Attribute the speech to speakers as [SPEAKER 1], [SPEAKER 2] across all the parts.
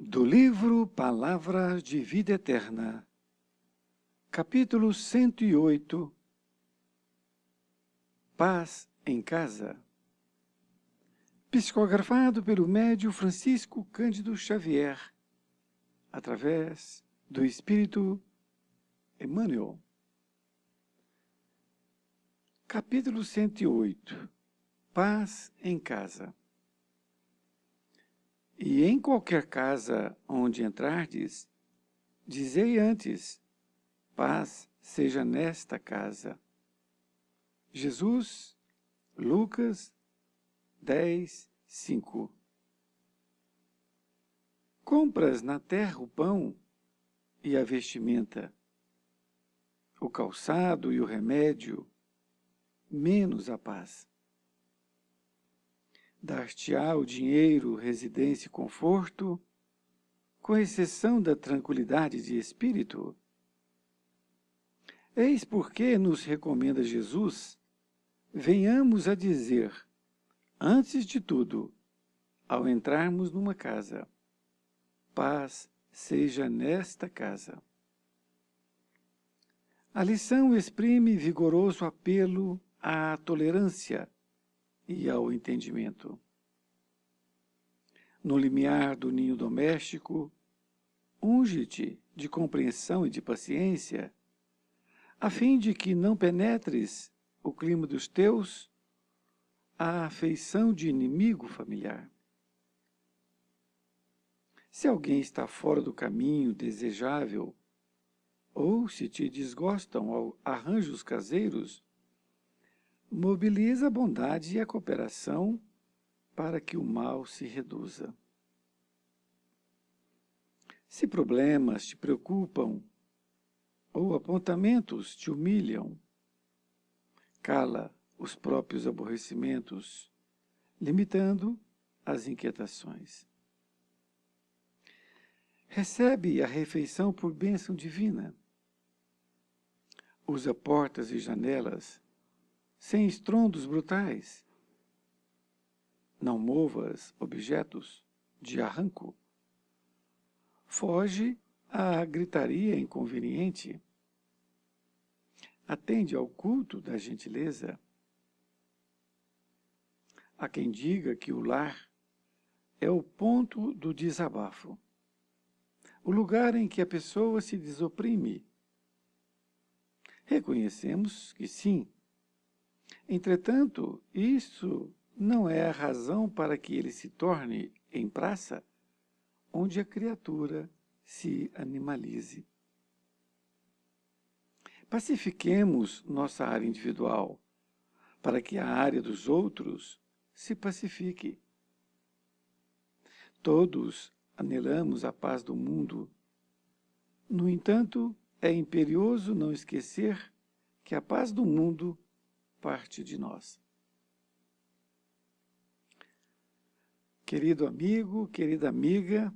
[SPEAKER 1] Do livro Palavras de Vida Eterna, capítulo 108, Paz em Casa, psicografado pelo médium Francisco Cândido Xavier, através do Espírito Emmanuel. Capítulo 108, Paz em Casa. E em qualquer casa onde entrardes, dizei antes, paz seja nesta casa. Jesus, Lucas 10, 5. Compras na terra o pão e a vestimenta, o calçado e o remédio, menos a paz. Dar-te-á o dinheiro, residência e conforto, com exceção da tranquilidade de espírito. Eis porque nos recomenda Jesus, venhamos a dizer, antes de tudo, ao entrarmos numa casa, paz seja nesta casa. A lição exprime vigoroso apelo à tolerância e ao entendimento. No limiar do ninho doméstico, unge-te de compreensão e de paciência, a fim de que não penetres o clima dos teus à afeição de inimigo familiar. Se alguém está fora do caminho desejável, ou se te desgostam arranjos caseiros, mobiliza a bondade e a cooperação para que o mal se reduza. Se problemas te preocupam ou apontamentos te humilham, cala os próprios aborrecimentos, limitando as inquietações. Recebe a refeição por bênção divina. Usa portas e janelas sem estrondos brutais. Não movas objetos de arranco. Foge à gritaria inconveniente. Atende ao culto da gentileza. Há quem diga que o lar é o ponto do desabafo, o lugar em que a pessoa se desoprime. Reconhecemos que sim. Entretanto, isso não é a razão para que ele se torne em praça, onde a criatura se animalize. Pacifiquemos nossa área individual, para que a área dos outros se pacifique. Todos anelamos a paz do mundo. No entanto, é imperioso não esquecer que a paz do mundo parte de nós. Querido amigo, querida amiga,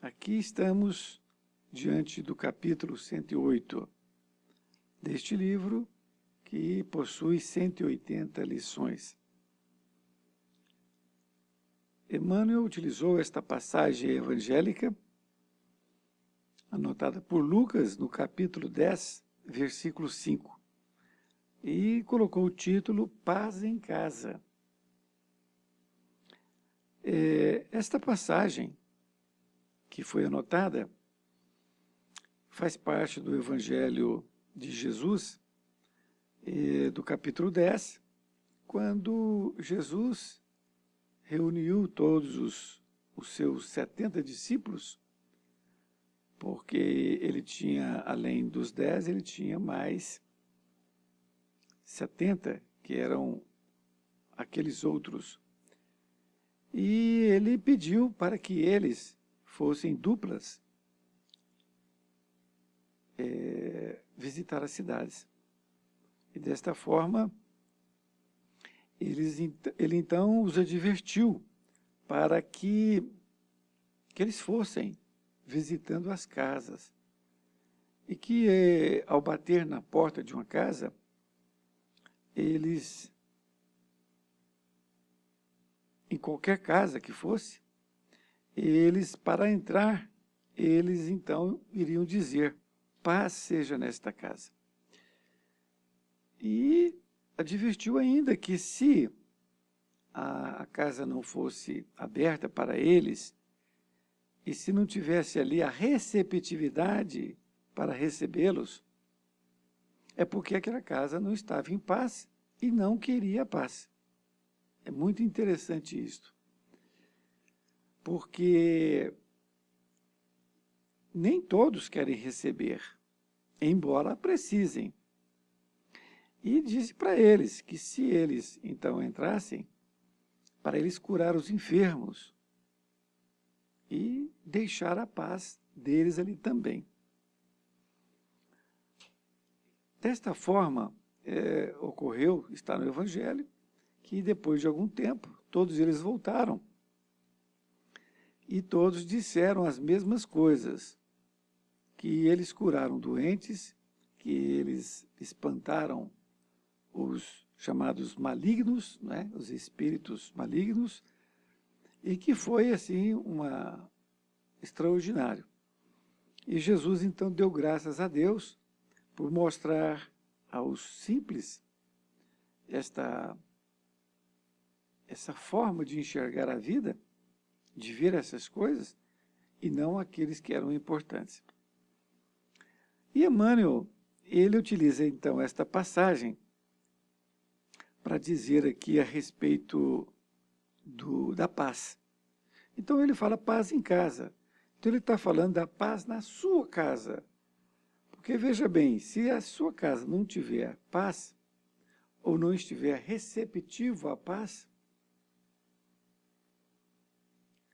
[SPEAKER 1] aqui estamos diante do capítulo 108 deste livro, que possui 180 lições. Emmanuel utilizou esta passagem evangélica, anotada por Lucas, no capítulo 10, versículo 5, e colocou o título Paz em Casa. Esta passagem, que foi anotada, faz parte do Evangelho de Jesus, do capítulo 10, quando Jesus reuniu todos os seus 70 discípulos, porque ele tinha, além dos 10, ele tinha mais 70, que eram aqueles outros. E ele pediu para que eles fossem duplas visitar as cidades. E desta forma, ele então os advertiu para que eles fossem visitando as casas. E que ao bater na porta de uma casa, eles, em qualquer casa que fosse, eles, para entrar, eles então iriam dizer: paz seja nesta casa. E advertiu ainda que se a casa não fosse aberta para eles, e se não tivesse ali a receptividade para recebê-los, é porque aquela casa não estava em paz e não queria paz. É muito interessante isto, porque nem todos querem receber, embora precisem. E disse para eles que se eles então entrassem, para eles curar os enfermos e deixar a paz deles ali também. Desta forma, ocorreu, está no Evangelho, que depois de algum tempo, todos eles voltaram e todos disseram as mesmas coisas, que eles curaram doentes, que eles espantaram os chamados malignos, né, os espíritos malignos, e que foi assim extraordinário. E Jesus então deu graças a Deus por mostrar aos simples essa forma de enxergar a vida, de ver essas coisas, e não aqueles que eram importantes. E Emmanuel, ele utiliza então esta passagem para dizer aqui a respeito da paz. Então ele fala paz em casa. Então ele está falando da paz na sua casa. Porque veja bem, se a sua casa não tiver paz, ou não estiver receptivo à paz,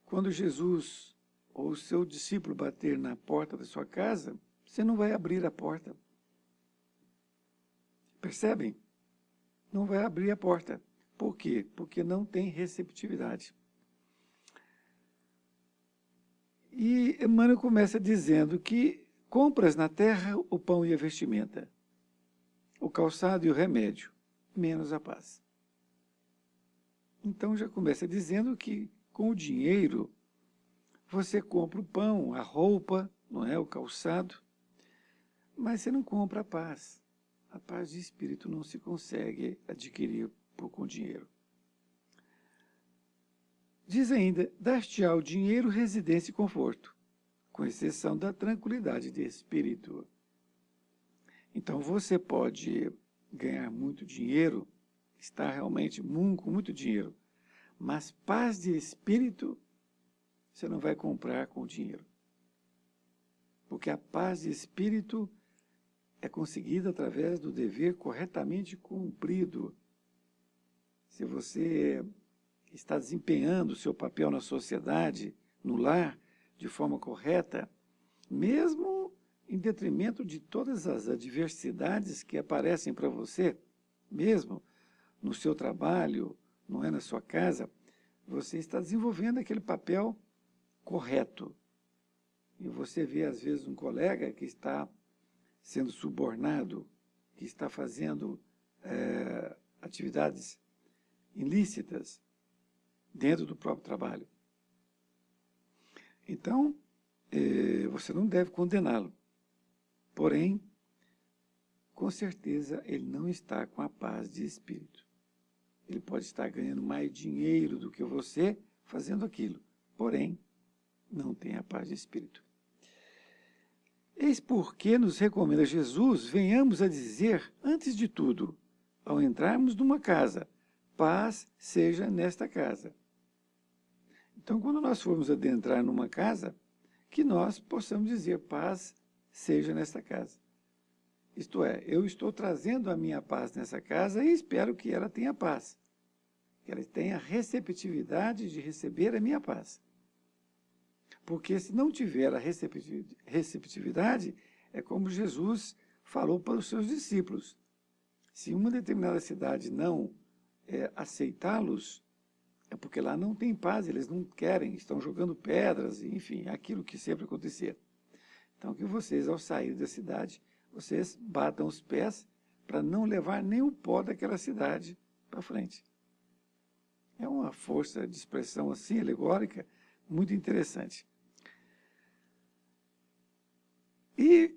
[SPEAKER 1] quando Jesus ou o seu discípulo bater na porta da sua casa, você não vai abrir a porta. Percebem? Não vai abrir a porta. Por quê? Porque não tem receptividade. E Emmanuel começa dizendo que compras na terra o pão e a vestimenta, o calçado e o remédio, menos a paz. Então já começa dizendo que com o dinheiro você compra o pão, a roupa, não é, o calçado, mas você não compra a paz. A paz de espírito não se consegue adquirir com dinheiro. Diz ainda: dar-te-á o dinheiro, residência e conforto, com exceção da tranquilidade de espírito. Então você pode ganhar muito dinheiro, estar realmente com muito dinheiro, mas paz de espírito você não vai comprar com dinheiro. Porque a paz de espírito é conseguida através do dever corretamente cumprido. Se você está desempenhando o seu papel na sociedade, no lar, de forma correta, mesmo em detrimento de todas as adversidades que aparecem para você, mesmo no seu trabalho, não é, na sua casa, você está desenvolvendo aquele papel correto. E você vê, às vezes, um colega que está sendo subornado, que está fazendo atividades ilícitas dentro do próprio trabalho. Então, você não deve condená-lo. Porém, com certeza, ele não está com a paz de espírito. Ele pode estar ganhando mais dinheiro do que você fazendo aquilo. Porém, não tem a paz de espírito. Eis porque nos recomenda Jesus, venhamos a dizer, antes de tudo, ao entrarmos numa casa, paz seja nesta casa. Então, quando nós formos adentrar numa casa, que nós possamos dizer, paz seja nesta casa. Isto é, eu estou trazendo a minha paz nessa casa e espero que ela tenha paz. Que ela tenha receptividade de receber a minha paz. Porque se não tiver a receptividade, é como Jesus falou para os seus discípulos. Se uma determinada cidade não aceitá-los, é porque lá não tem paz, eles não querem, estão jogando pedras, enfim, aquilo que sempre acontecia. Então, que vocês, ao sair da cidade, vocês batam os pés para não levar nem o pó daquela cidade para frente. É uma força de expressão assim, alegórica, muito interessante. E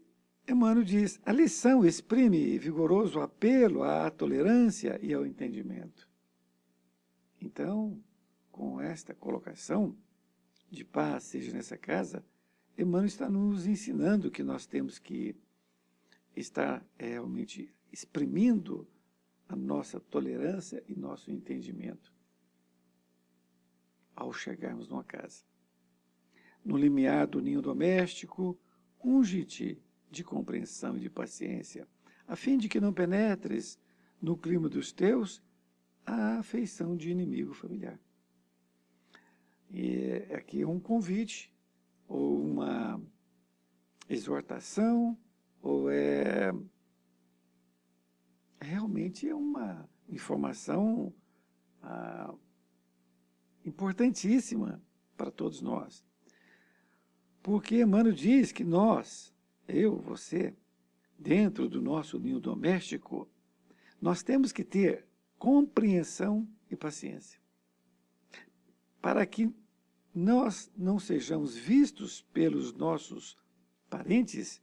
[SPEAKER 1] Emmanuel diz, a lição exprime vigoroso apelo à tolerância e ao entendimento. Então, com esta colocação de paz seja nessa casa, Emmanuel está nos ensinando que nós temos que estar realmente exprimindo a nossa tolerância e nosso entendimento ao chegarmos numa casa. No limiar do ninho doméstico, unge-te de compreensão e de paciência, a fim de que não penetres no clima dos teus a afeição de inimigo familiar. E aqui é um convite, ou uma exortação, ou realmente é uma informação importantíssima para todos nós. Porque Emmanuel diz que nós, eu, você, dentro do nosso ninho doméstico, nós temos que ter compreensão e paciência, para que nós não sejamos vistos pelos nossos parentes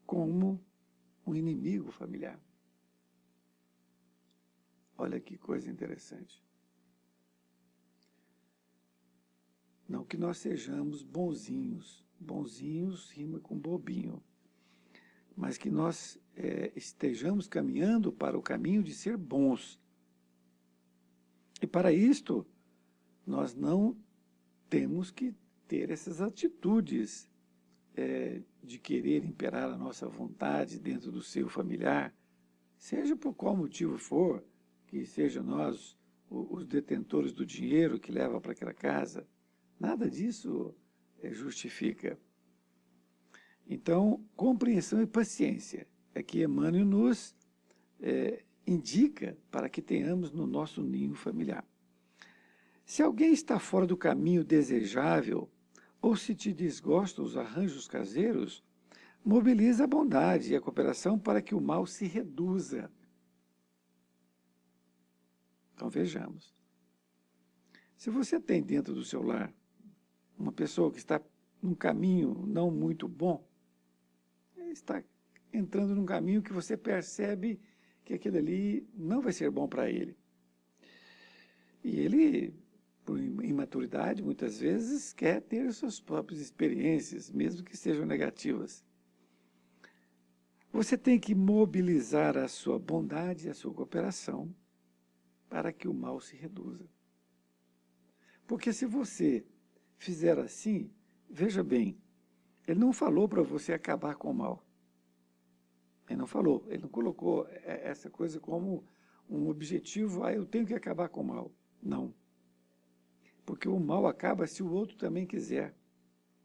[SPEAKER 1] como um inimigo familiar. Olha que coisa interessante. Não que nós sejamos bonzinhos, bonzinhos rima com bobinho, mas que nós estejamos caminhando para o caminho de ser bons. E para isto, nós não temos que ter essas atitudes de querer imperar a nossa vontade dentro do seio familiar, seja por qual motivo for, que seja nós os detentores do dinheiro que leva para aquela casa. Nada disso justifica. Então, compreensão e paciência é que Emmanuel nos indica para que tenhamos no nosso ninho familiar. Se alguém está fora do caminho desejável, ou se te desgostam os arranjos caseiros, mobiliza a bondade e a cooperação para que o mal se reduza. Então vejamos. Se você tem dentro do seu lar uma pessoa que está num caminho não muito bom, está entrando num caminho que você percebe que aquilo ali não vai ser bom para ele. E ele, por imaturidade, muitas vezes, quer ter suas próprias experiências, mesmo que sejam negativas. Você tem que mobilizar a sua bondade e a sua cooperação para que o mal se reduza. Porque se você fizer assim, veja bem, ele não falou para você acabar com o mal. Ele não falou, ele não colocou essa coisa como um objetivo, eu tenho que acabar com o mal. Não. Porque o mal acaba se o outro também quiser.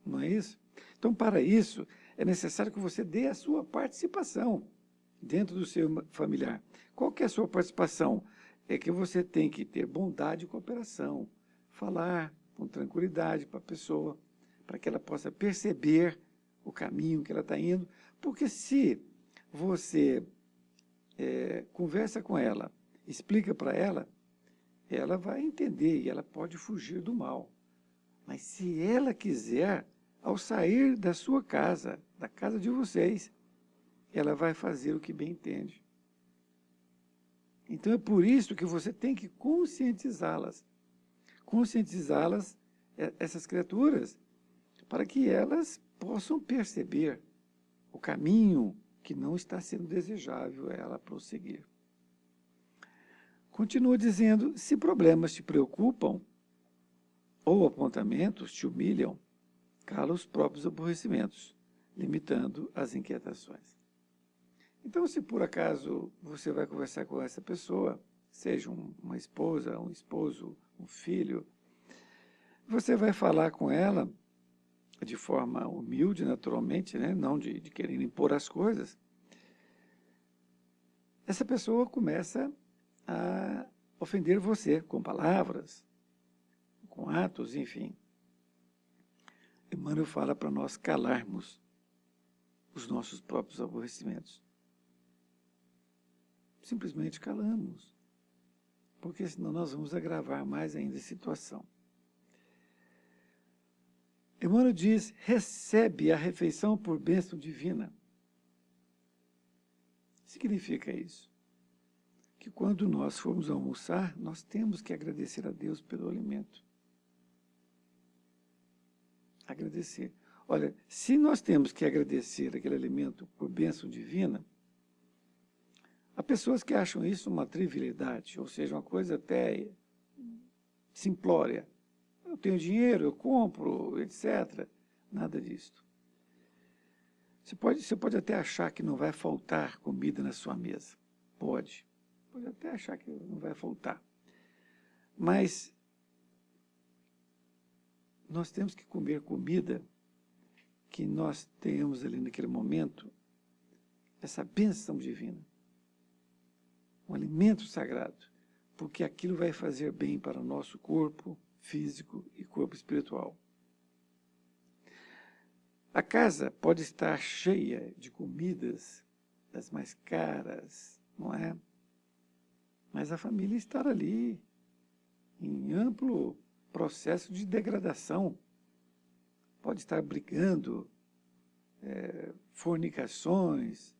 [SPEAKER 1] Não é isso? Então, para isso, é necessário que você dê a sua participação dentro do seu familiar. Qual que é a sua participação? É que você tem que ter bondade e cooperação. Falar com tranquilidade para a pessoa, para que ela possa perceber o caminho que ela está indo. Porque se você conversa com ela, explica para ela, ela vai entender e ela pode fugir do mal. Mas se ela quiser, ao sair da sua casa, da casa de vocês, ela vai fazer o que bem entende. Então é por isso que você tem que conscientizá-las. Conscientizá-las, essas criaturas, para que elas possam perceber o caminho que não está sendo desejável ela prosseguir. Continua dizendo, se problemas te preocupam, ou apontamentos te humilham, cala os próprios aborrecimentos, limitando as inquietações. Então, se por acaso você vai conversar com essa pessoa, seja uma esposa, um esposo, um filho, você vai falar com ela de forma humilde, naturalmente, né? Não de querer impor as coisas. Essa pessoa começa a ofender você com palavras, com atos, enfim. Emmanuel fala para nós calarmos os nossos próprios aborrecimentos. Simplesmente calamos, porque senão nós vamos agravar mais ainda a situação. Emmanuel diz, recebe a refeição por bênção divina. Significa isso? Que quando nós formos almoçar, nós temos que agradecer a Deus pelo alimento. Agradecer. Olha, se nós temos que agradecer aquele alimento por bênção divina, há pessoas que acham isso uma trivialidade, ou seja, uma coisa até simplória. Eu tenho dinheiro, eu compro, etc. Nada disso. Você pode até achar que não vai faltar comida na sua mesa. Pode. Pode até achar que não vai faltar. Mas nós temos que comer comida que nós tenhamos ali naquele momento, essa bênção divina. Um alimento sagrado. Porque aquilo vai fazer bem para o nosso corpo físico e corpo espiritual. A casa pode estar cheia de comidas das mais caras, não é? Mas a família está ali em amplo processo de degradação. Pode estar brigando, fornicações,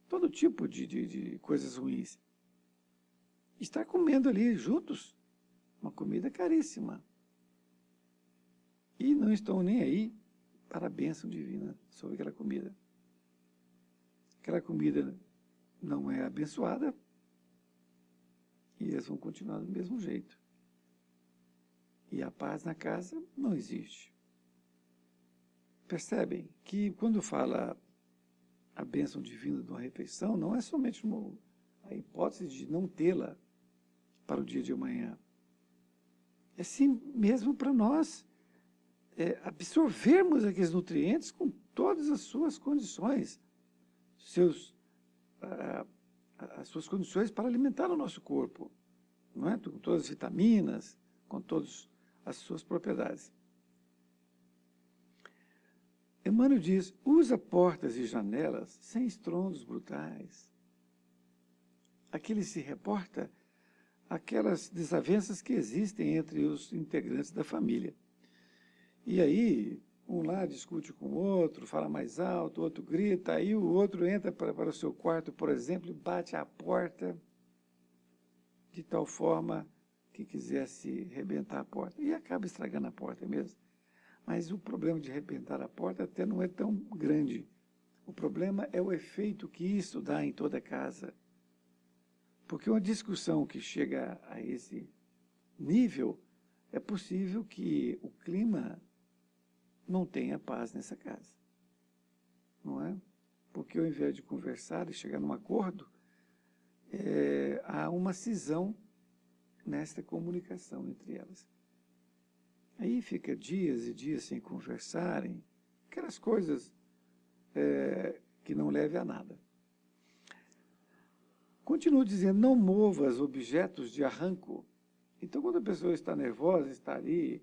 [SPEAKER 1] todo tipo de coisas ruins. Estar comendo ali juntos uma comida caríssima. E não estão nem aí para a bênção divina sobre aquela comida. Aquela comida não é abençoada e eles vão continuar do mesmo jeito. E a paz na casa não existe. Percebem que quando fala a bênção divina de uma refeição, não é somente a hipótese de não tê-la para o dia de amanhã. É sim mesmo para nós absorvermos aqueles nutrientes com todas as suas condições, as suas condições para alimentar o nosso corpo, não é? Com todas as vitaminas, com todas as suas propriedades. Emmanuel diz, usa portas e janelas sem estrondos brutais. Aqui ele se reporta aquelas desavenças que existem entre os integrantes da família. E aí, um lá discute com o outro, fala mais alto, o outro grita, aí o outro entra para o seu quarto, por exemplo, e bate à porta, de tal forma que quisesse rebentar a porta. E acaba estragando a porta mesmo. Mas o problema de arrebentar a porta até não é tão grande. O problema é o efeito que isso dá em toda a casa. Porque uma discussão que chega a esse nível, é possível que o clima não tenha paz nessa casa. Não é? Porque ao invés de conversar e chegar num acordo, há uma cisão nesta comunicação entre elas. Aí fica dias e dias sem conversarem, aquelas coisas que não levem a nada. Continuo dizendo, não movas objetos de arranco. Então, quando a pessoa está nervosa, está ali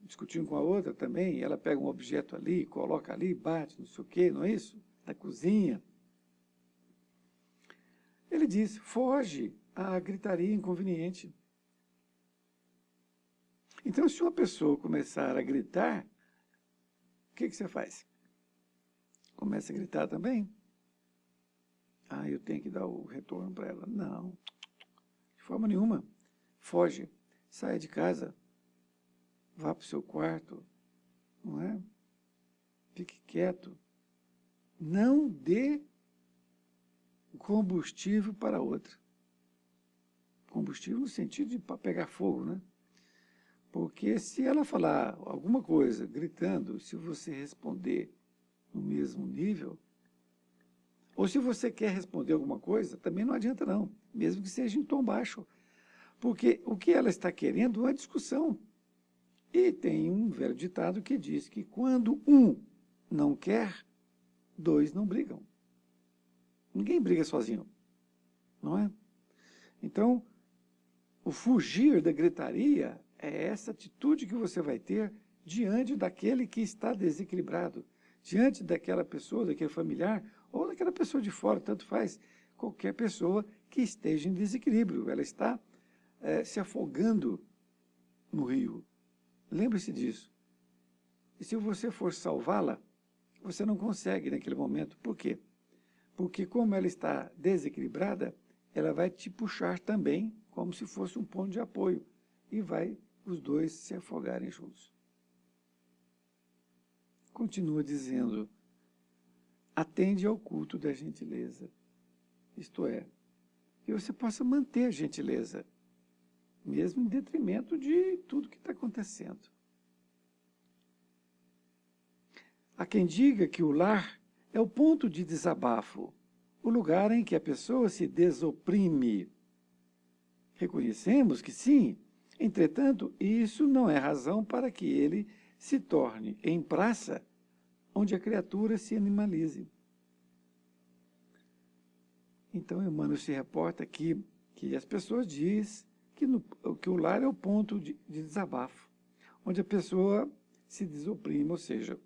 [SPEAKER 1] discutindo com a outra também, ela pega um objeto ali, coloca ali, bate, não sei o quê, não é isso? Na cozinha. Ele diz, foge à gritaria inconveniente. Então, se uma pessoa começar a gritar, o que você faz? Começa a gritar também? Ah, eu tenho que dar o retorno para ela. Não, de forma nenhuma. Foge, saia de casa, vá para o seu quarto, não é? Fique quieto. Não dê combustível para outra. Combustível no sentido de para pegar fogo, né? Porque se ela falar alguma coisa gritando, se você responder no mesmo nível, ou se você quer responder alguma coisa, também não adianta não, mesmo que seja em tom baixo. Porque o que ela está querendo é uma discussão. E tem um velho ditado que diz que quando um não quer, dois não brigam. Ninguém briga sozinho, não é? Então, o fugir da gritaria é essa atitude que você vai ter diante daquele que está desequilibrado, diante daquela pessoa, daquele familiar, ou daquela pessoa de fora, tanto faz, qualquer pessoa que esteja em desequilíbrio. Ela está se afogando no rio. Lembre-se disso. E se você for salvá-la, você não consegue naquele momento. Por quê? Porque como ela está desequilibrada, ela vai te puxar também, como se fosse um ponto de apoio, e vai os dois se afogarem juntos. Continua dizendo, atende ao culto da gentileza. Isto é, que você possa manter a gentileza, mesmo em detrimento de tudo que está acontecendo. Há quem diga que o lar é o ponto de desabafo, o lugar em que a pessoa se desoprime. Reconhecemos que sim, entretanto, isso não é razão para que ele se torne em praça onde a criatura se animalize. Então, Emmanuel se reporta que as pessoas dizem que o lar é o ponto de desabafo, onde a pessoa se desoprime, ou seja,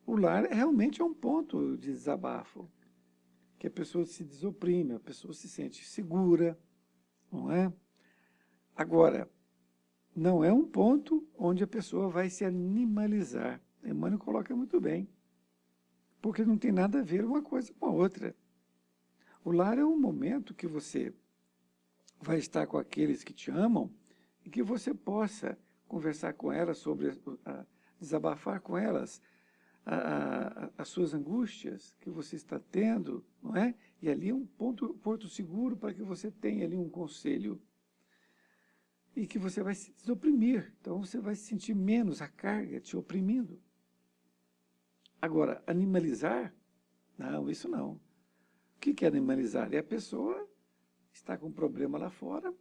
[SPEAKER 1] o lar realmente é um ponto de desabafo, que a pessoa se desoprime, a pessoa se sente segura, não é? Agora, não é um ponto onde a pessoa vai se animalizar. Emmanuel coloca muito bem, porque não tem nada a ver uma coisa com a outra. O lar é um momento que você vai estar com aqueles que te amam e que você possa conversar com elas sobre, desabafar com elas as suas angústias que você está tendo, não é? E ali é um porto seguro para que você tenha ali um conselho e que você vai se desoprimir. Então você vai sentir menos a carga te oprimindo. Agora, animalizar? Não, isso não. O que é animalizar? É a pessoa está com um problema lá fora,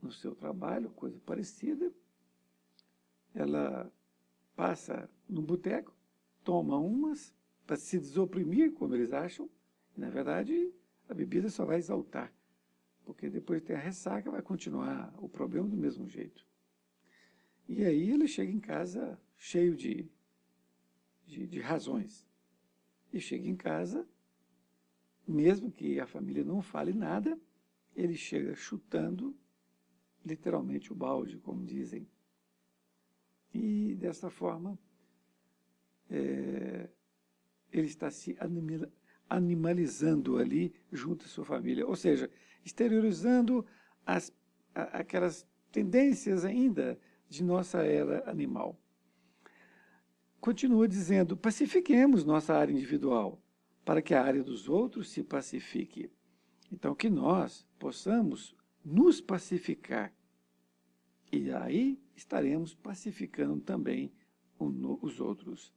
[SPEAKER 1] no seu trabalho, coisa parecida, ela passa no boteco, toma umas para se desoprimir, como eles acham, e, na verdade, a bebida só vai exaltar, porque depois tem a ressaca, vai continuar o problema do mesmo jeito. E aí ele chega em casa cheio de razões. E chega em casa, mesmo que a família não fale nada, ele chega chutando literalmente o balde, como dizem. E dessa forma, ele está se animalizando ali junto à sua família, ou seja, exteriorizando aquelas tendências ainda de nossa era animal. Continua dizendo, pacifiquemos nossa área individual, para que a área dos outros se pacifique. Então, que nós possamos nos pacificar. E aí estaremos pacificando também os outros.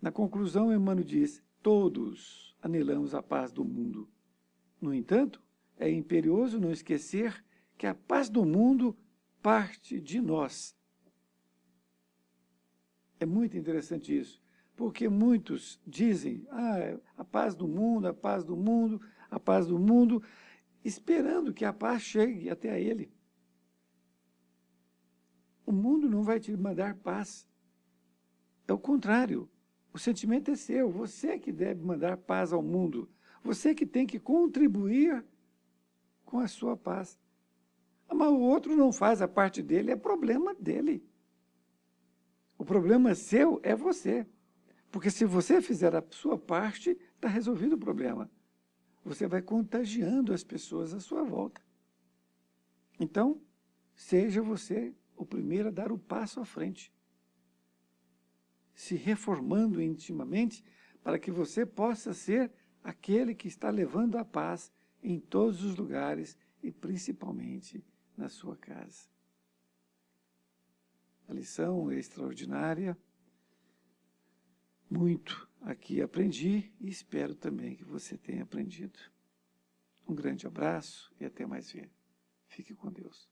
[SPEAKER 1] Na conclusão, Emmanuel diz, todos anelamos a paz do mundo. No entanto, é imperioso não esquecer que a paz do mundo parte de nós. É muito interessante isso, porque muitos dizem, a paz do mundo, a paz do mundo, a paz do mundo, esperando que a paz chegue até a ele. O mundo não vai te mandar paz. É o contrário. O sentimento é seu. Você que deve mandar paz ao mundo. Você que tem que contribuir com a sua paz. Mas o outro não faz a parte dele, é problema dele. O problema seu é você. Porque se você fizer a sua parte, está resolvido o problema. Você vai contagiando as pessoas à sua volta. Então, seja você o primeiro a dar o passo à frente, se reformando intimamente para que você possa ser aquele que está levando a paz em todos os lugares e principalmente na sua casa. A lição é extraordinária, muito aqui aprendi e espero também que você tenha aprendido. Um grande abraço e até mais ver. Fique com Deus.